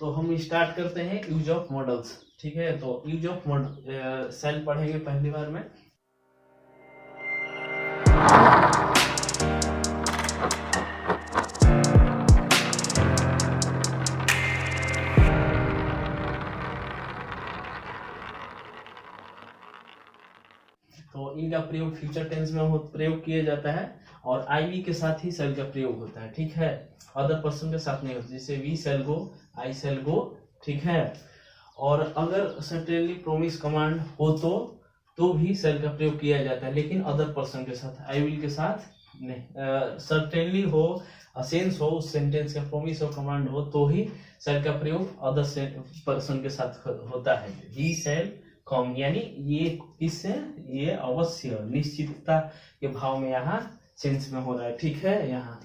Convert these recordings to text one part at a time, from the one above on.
तो हम स्टार्ट करते हैं यूज ऑफ मॉडल्स। ठीक है, तो यूज ऑफ मॉडल सेल पढ़ेंगे पहली बार में। तो इनका प्रयोग फ्यूचर टेंस में प्रयोग किया जाता है और आईवी के साथ ही सेल का प्रयोग होता है। ठीक है, अदर पर्सन के साथ नहीं होता, जैसे we shall go, I shall go. ठीक है, और अगर सर्टेनली प्रोमिस कमांड हो तो भी सेल का प्रयोग किया जाता है, लेकिन अदर पर्सन के साथ, आई विल के साथ नहीं। सर्टेनली हो, सेंस हो, उस सेंटेंस का प्रोमिस और कमांड हो तो ही सेल का प्रयोग अदर पर्सन के साथ होता है। ही सेल कम, यानी ये इससे ये अवश्य निश्चितता के भाव में यहाँ सेंस में हो रहा है। ठीक है, यहाँ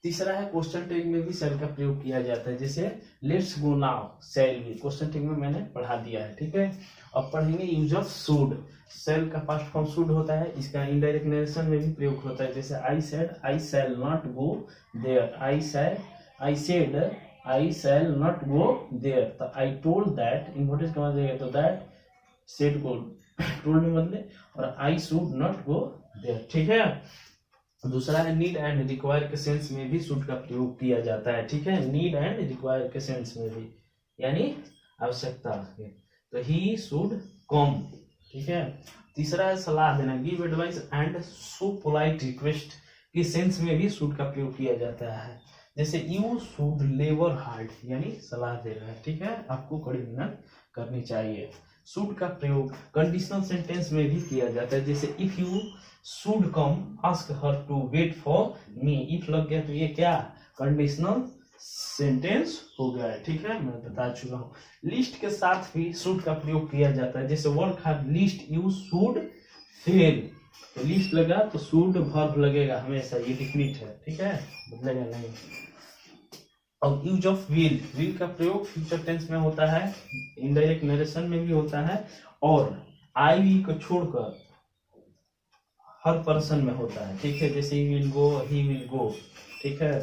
तीसरा है क्वेश्चन टैग में भी सेल का प्रयोग किया जाता है, जैसे लेट्स गो नाउ सेल भी क्वेश्चन टैग में मैंने पढ़ा दिया है। ठीक है, अब पढ़ेंगे यूज ऑफ शुड। सेल का पास्ट फॉर्म शुड होता है, इसका इनडायरेक्ट नरेशन में भी प्रयोग होता है, जैसे I said I shall not go there, I said I shall not go there, तो आई टोल्ड दैट इन्वर्टेड कमा देगा तो दैट सेड को टोल्ड में बदले, और I should not go there. ठीक है, दूसरा है नीड एंड रिक्वायर के सेंस में भी शुड का प्रयोग किया जाता है। ठीक है, नीड एंड रिक्वायर के सेंस में भी, यानी आवश्यकता है, तो ही शुड कम। ठीक है, तीसरा है सलाह देना, give advice and so polite request के सेंस में भी शुड का प्रयोग किया जाता है, जैसे यू शुड लेबर हार्ड, यानी सलाह दे रहा है। ठीक है, आपको कड़ी मेहनत करनी चाहिए। शुड का प्रयोग कंडीशनल सेंटेंस में भी किया जाता है, जैसे if you should come ask her to wait for me. If लग गया तो ये क्या कंडीशनल सेंटेंस हो गया है। ठीक है, मैं बता चुका हूँ। लिस्ट के साथ भी शुड का प्रयोग किया जाता है, जैसे work hard list you should fail, तो लिस्ट लगा तो शुड वर्ब लगेगा हमेशा, ये डिफिनिट है। ठीक है, बदलेगा नहीं। और यूज ऑफ विल, विल का प्रयोग फ्यूचर टेंस में होता है, इनडायरेक्ट नरेशन में भी होता है, और आई वी को छोड़कर हर पर्सन में होता है। ठीक है, जैसे he will go, he will go. ठीक है,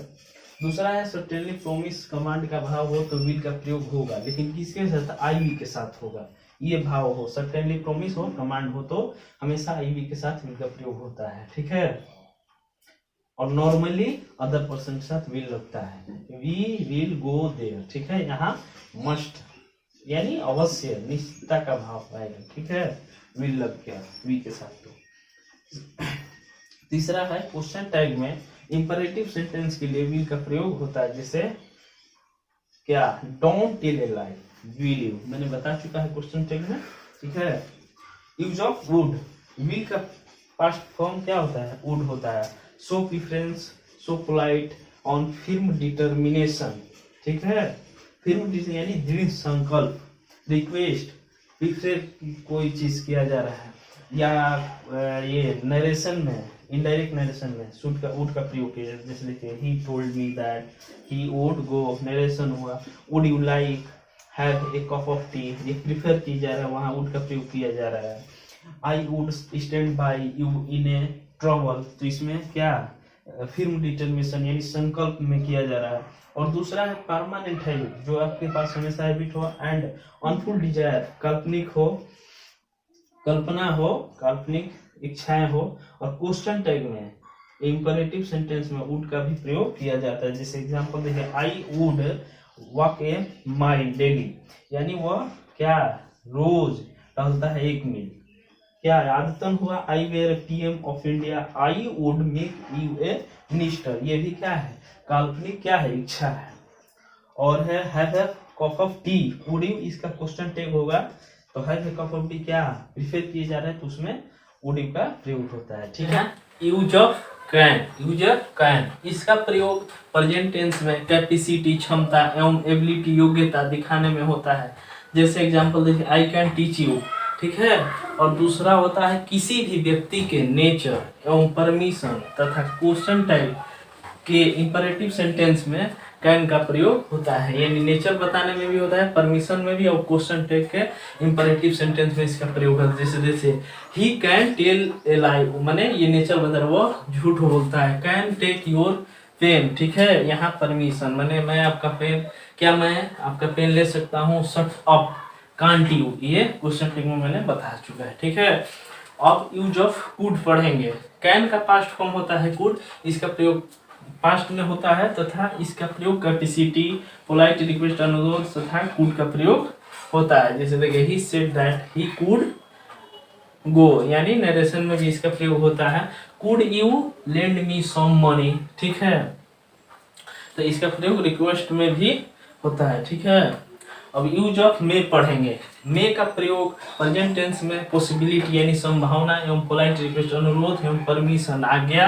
दूसरा है सर्टेनली प्रोमिस कमांड का भाव हो तो विल का प्रयोग होगा, लेकिन किसके साथ, आई वी के साथ होगा। ये भाव हो, सर्टेनली प्रोमिस हो, कमांड हो तो हमेशा आई वी के साथ विल का प्रयोग होता है। ठीक है, और नॉर्मली अदर पर्सन के साथ विल लगता है, वी विल गो देयर। ठीक है, यहाँ मस्ट यानी अवश्य निश्चितता का भाव आएगा। ठीक है, विल लग गया वी के साथ। तो तीसरा है क्वेश्चन टैग में इंपरेटिव सेंटेंस के लिए विल का प्रयोग होता है, जैसे क्या, don't tell a lie, will you, मैंने बता चुका है क्वेश्चन टैग में। ठीक है, यूज ऑफ वुड, विल का पास्ट फॉर्म क्या होता है, वुड होता है। So preference, so polite, on firm determination. ठीक है, फिर्म यानी दृढ़ संकल्प, रिक्वेस्ट, प्रिफर कोई चीज किया जा रहा है, या ये नरेशन में, इनडायरेक्ट नरेशन में शुड का वुड का प्रयोग किया जाता है, जैसे लिखिए he told me that he would go, narration हुआ, would you like have a cup of tea, ये प्रिफर की जा रहा है, वहां वुड का प्रयोग किया जा रहा है। I would stand by you in A trouble, तो इसमें क्या फिर्म डिटर्मिनेशन यानी संकल्प में किया जा रहा है। और दूसरा है परमानेंट है, जो आपके पास हमेशा हैबिट हो, एंड अनफुल डिजायर, काल्पनिक हो, कल्पना हो, काल्पनिक इच्छाएं हो। और क्वेश्चन टैग में इंपरेटिव सेंटेंस में वुड का भी प्रयोग किया जाता है, जैसे एग्जांपल देखिए, I would walk A mile daily, यानी वह क्या रोज टहलता है 1 मील। क्या आदतन हुआ, I were PM of India, I would make you a minister, ये भी क्या है काल्पनिक, क्या है इच्छा है। और है have a cup of T, would you, इसका क्वेश्चन टैग होगा, तो have a cup of T क्या प्रिफर किए जा रहे हैं, तो उसमें वुड यू का प्रयोग होता है। ठीक है, use of can, use of can, इसका प्रयोग प्रेजेंट टेंस में कैपेसिटी, क्षमता एवं एबिलिटी, योग्यता दिखाने में होता है, जैसे एग्जांपल देखिए, आई कैन टीच यू। ठीक है, और दूसरा होता है किसी भी व्यक्ति के नेचर एवं परमिशन तथा क्वेश्चन टाइप के इंपरेटिव सेंटेंस में कैन का प्रयोग होता है, यानी नेचर बताने में भी होता है, परमिशन में भी, और क्वेश्चन टाइप के इंपरेटिव सेंटेंस में इसका प्रयोग होता है, जैसे ही कैन टेल ए लाई, माने ये नेचर बता रहा है, वो झूठ बोलता है। कैन टेक योर पेन, ठीक है, यहाँ परमिशन माने मैं आपका पेन क्या मैं आपका पेन ले सकता हूँ? शट अप, कांट यू, ये क्वेश्चन टेक में मैंने बता चुका है, ठीक है। अब यूज ऑफ कुड पढ़ेंगे। कैन का पास्ट फॉर्म होता है कुड, इसका प्रयोग पास्ट में होता है तथा इसका प्रयोग कैपेसिटी, पोलाइट रिक्वेस्ट, अनुरोध तथा कुड का प्रयोग होता है। जैसे देखिए he said that he could go, यानी नरेशन में भी इसका प्रयोग होता है। Could you lend me some money, ठीक है, तो इसका प्रयोग रिक्वेस्ट में भी होता है, ठीक है। अब यूज ऑफ मे पढ़ेंगे। मे का प्रयोग प्रेजेंट टेंस में पॉसिबिलिटी यानी संभावना एवं पोलाइट रिक्वेस्ट अनुरोध एवं परमिशन आज्ञा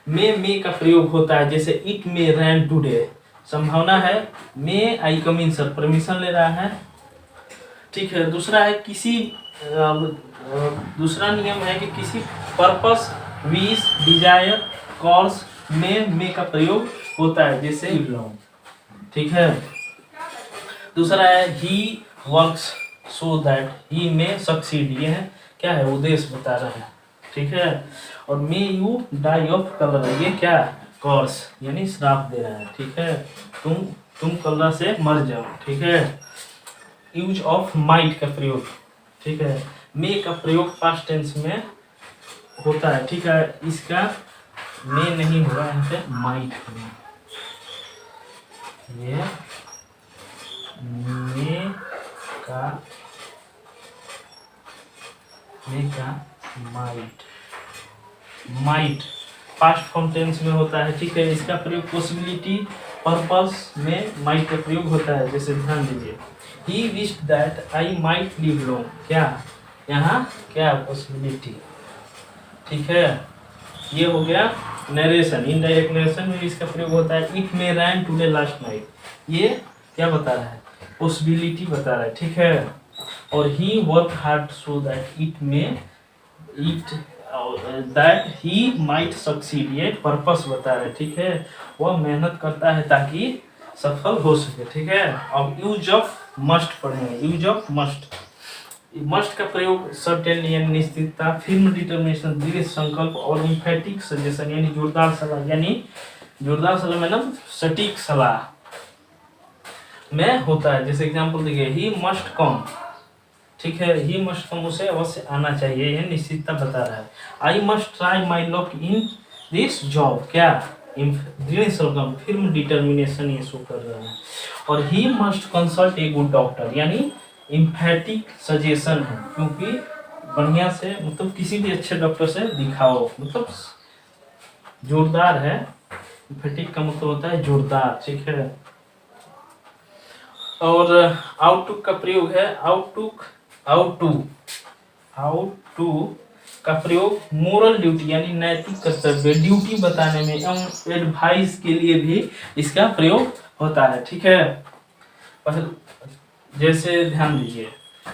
मे का प्रयोग होता है। जैसे इट मे रैन टुडे, संभावना है, मे आई कम इन सर, परमिशन ले रहा है, ठीक है। दूसरा है किसी दूसरा नियम है कि किसी पर्पस, विश, डिजायर, कॉज में मे का प्रयोग होता है, जैसे ठीक है। दूसरा है he works so that he may succeed, ये है क्या है, उद्देश्य बता रहे हैं, ठीक है। और may you die of colour, ये क्या, कॉर्स यानी श्राप दे रहा है, ठीक है, तुम कलर से मर जाओ, ठीक है। यूज ऑफ माइट का प्रयोग, ठीक है, मे का प्रयोग पास्ट टेंस में होता है, ठीक है। इसका मे नहीं होगा, यहाँ पे माइट होगा, ये मे का माइट पास्ट फॉर्म टेंस में होता है, ठीक है। इसका प्रयोग पॉसिबिलिटी, पर्पस में माइट का प्रयोग होता है, जैसे ध्यान दीजिए he wished that I might live long, क्या यहाँ क्या पॉसिबिलिटी, ठीक है। ये हो गया नरेशन। इनडायरेक्ट नरेशन में इसका प्रयोग होता है। It may rain today last night, ये क्या बता रहा है, पॉसिबिलिटी बता रहा है, ठीक है। और he work hard so that that he might succeed, ये पर्पस बता रहा है, ठीक है। वह मेहनत करता है ताकि सफल हो सके, ठीक है। अब यूज ऑफ मस्ट पढ़ेंगे। यूज ऑफ मस्ट का प्रयोग सर्टेनली यानी निश्चितता, फिल्म डिटर्मिनेशन दृढ़ संकल्प और इम्फेटिक सजेशन यानी जोरदार सलाह, यानी जोरदार सलाह मतलब सटीक सलाह में होता है। जैसे एग्जांपल देखिए ही मस्ट कम, ठीक है, ही मस्ट कम, उसे अवश्य आना चाहिए, यह निश्चितता बता रहा है। I must try my luck in this job, क्या दृढ़ संकल्प, फिल्म डिटर्मिनेशन ये शो कर रहा है। और he must consult a good doctor, यानी इम्फेटिक सजेशन है, क्योंकि बढ़िया से मतलब किसी भी अच्छे डॉक्टर से दिखाओ, मतलब जोरदार है, इम्फेटिक का मतलब होता है जोरदार, ठीक है। और आउटटू का प्रयोग है आउटटू का प्रयोग मोरल ड्यूटी यानी नैतिक कर्तव्य, ड्यूटी बताने में एवं एडवाइस के लिए भी इसका प्रयोग होता है, ठीक है। जैसे ध्यान दीजिए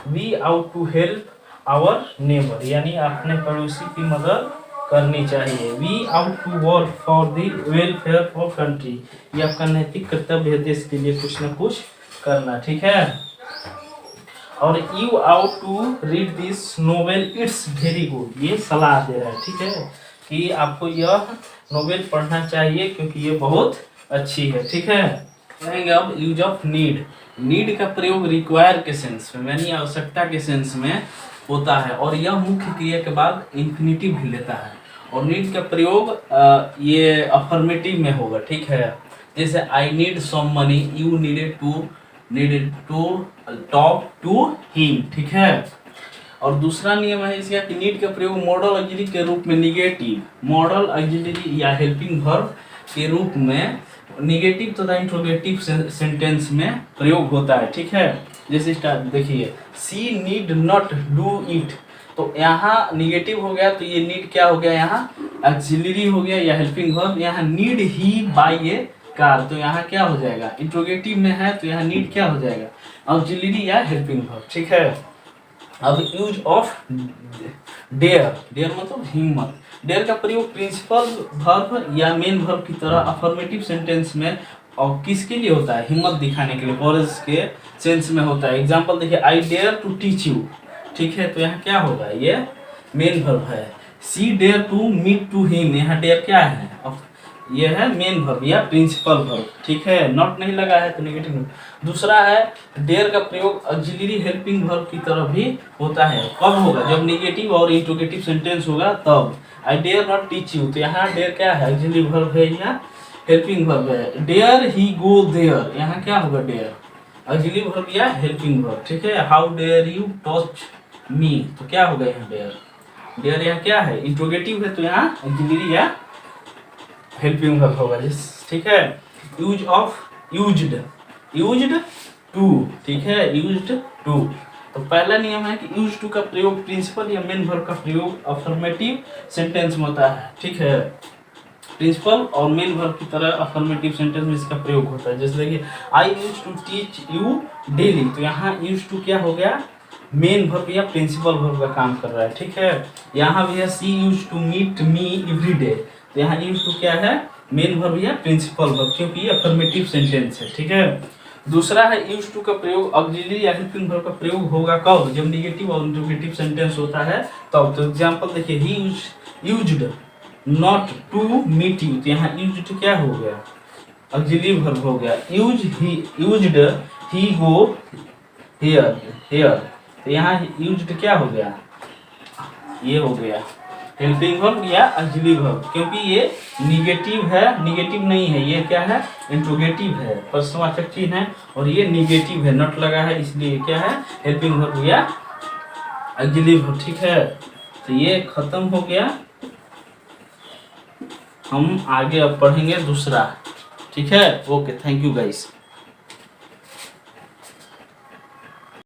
we ought to help our neighbour, यानी अपने पड़ोसी की मदद करनी चाहिए। We ought to work for the welfare of country, ये आपका नैतिक कर्तव्य है देश के लिए कुछ न कुछ करना, ठीक है। और you ought to read this novel it's very good, ये सलाह दे रहा है, ठीक है, कि आपको यह नोवेल पढ़ना चाहिए क्योंकि ये बहुत अच्छी है, ठीक है। कहेंगे अब यूज ऑफ नीड का प्रयोग रिक्वायर के सेंस में यानी आवश्यकता के सेंस में होता है, और यह मुख्य क्रिया के बाद इन्फिनिटिव भी लेता है। और नीड का प्रयोग ये अफर्मेटिव में होगा, ठीक है। जैसे I need some money, you needed to talk to him, ठीक है। और दूसरा नियम है इसका कि नीड का प्रयोग मॉडल ऑक्सिलरी के रूप में मॉडल ऑक्सिलरी या हेल्पिंग वर्ब के रूप में निगेटिव तथा इंट्रोगेटिव सेंटेंस में प्रयोग होता है, ठीक है। जैसे स्टार्ट देखिए सी नीड नॉट डू इट, तो यहाँ निगेटिव हो गया, तो ये नीड क्या हो गया, यहाँ ऑक्सिलरी हो गया या हेल्पिंग वर्ब। यहाँ नीड ही बाय ए कार, तो यहाँ क्या हो जाएगा, इंट्रोगेटिव में है तो यहाँ नीड क्या हो जाएगा, ऑक्सिलरी या हेल्पिंग वर्ब, ठीक है। अब यूज ऑफ डेयर मतलब हिम्मत। डेयर का प्रयोग प्रिंसिपल वर्ब या मेन वर्ब की तरह अफर्मेटिव सेंटेंस में और किसके लिए होता है, हिम्मत दिखाने के लिए, कॉरेज के सेंस में होता है। एग्जांपल देखिए I dare to teach you, ठीक है, तो यहाँ क्या होगा, ये मेन वर्ब है। She dare to meet to him, यहाँ डेयर क्या है, ये है मेन वर्ब या प्रिंसिपल वर्ब, ठीक है। नॉट नहीं लगा है तो नेगेटिव। दूसरा है डेयर का प्रयोग ऑक्सिलरी हेल्पिंग वर्ब की तरह भी होता है। कब होगा? जब नेगेटिव और इंट्रोगेटिव सेंटेंस होगा तब। I dare not teach you, तो यहाँ डेयर क्या है? ऑक्सिलरी वर्ब है या हेल्पिंग वर्ब है। डेयर ही गो देयर, यहाँ क्या होगा? डेयर ऑक्सिलरी वर्ब या हेल्पिंग वर्ब, ठीक है। How dare you touch me, तो क्या होगा यहाँ? डेयर। डेयर यहाँ क्या है? इंट्रोगेटिव है, तो यहाँ ऑक्सिलरी या हेल्पिंग वर्ब होगा, ठीक है। Use of used, used to, ठीक है, यूज्ड टू। तो पहला नियम है कि यूज टू का प्रयोग प्रिंसिपल या मेन वर्ब का प्रयोग अफर्मेटिव सेंटेंस में होता है, ठीक है। प्रिंसिपल और मेन वर्ब की तरह अफर्मेटिव सेंटेंस में इसका प्रयोग होता है। जैसे देखिए I use to teach you daily, तो यहाँ यूज टू क्या हो गया? मेन वर्ब या प्रिंसिपल वर्ब का काम कर रहा है, ठीक है। यहाँ भी है she use to meet me every day, तो यहाँ यूज टू क्या है? मेन वर्ब या प्रिंसिपल वर्ब, क्योंकि ये अफर्मेटिव सेंटेंस है, ठीक है। दूसरा है यूज टू का प्रयोग ऑक्सिलरी या हेल्पिंग वर्ब का प्रयोग होगा कब? जब नेगेटिव और इंट्रोगेटिव सेंटेंस होता है तब। तो एग्जांपल देखिए he used not to meet you, तो यहाँ यूज्ड क्या हो गया? ऑक्सिलरी वर्ब हो गया। Used he go here here, तो यहाँ यूज्ड क्या हो गया? ये हो गया हेल्पिंग वर्ब या ऑक्सिलरी वर्ब, क्योंकि ये निगेटिव है, निगेटिव नहीं है, ये क्या है? इंट्रोगेटिव है, प्रश्नवाचक चिन्ह है, और ये निगेटिव है, नॉट लगा है, इसलिए क्या है? हेल्पिंग वर्ब या ऑक्सिलरी वर्ब, ठीक है। तो ये खत्म हो गया। हम आगे अब पढ़ेंगे दूसरा, ठीक है। Okay, thank you guys.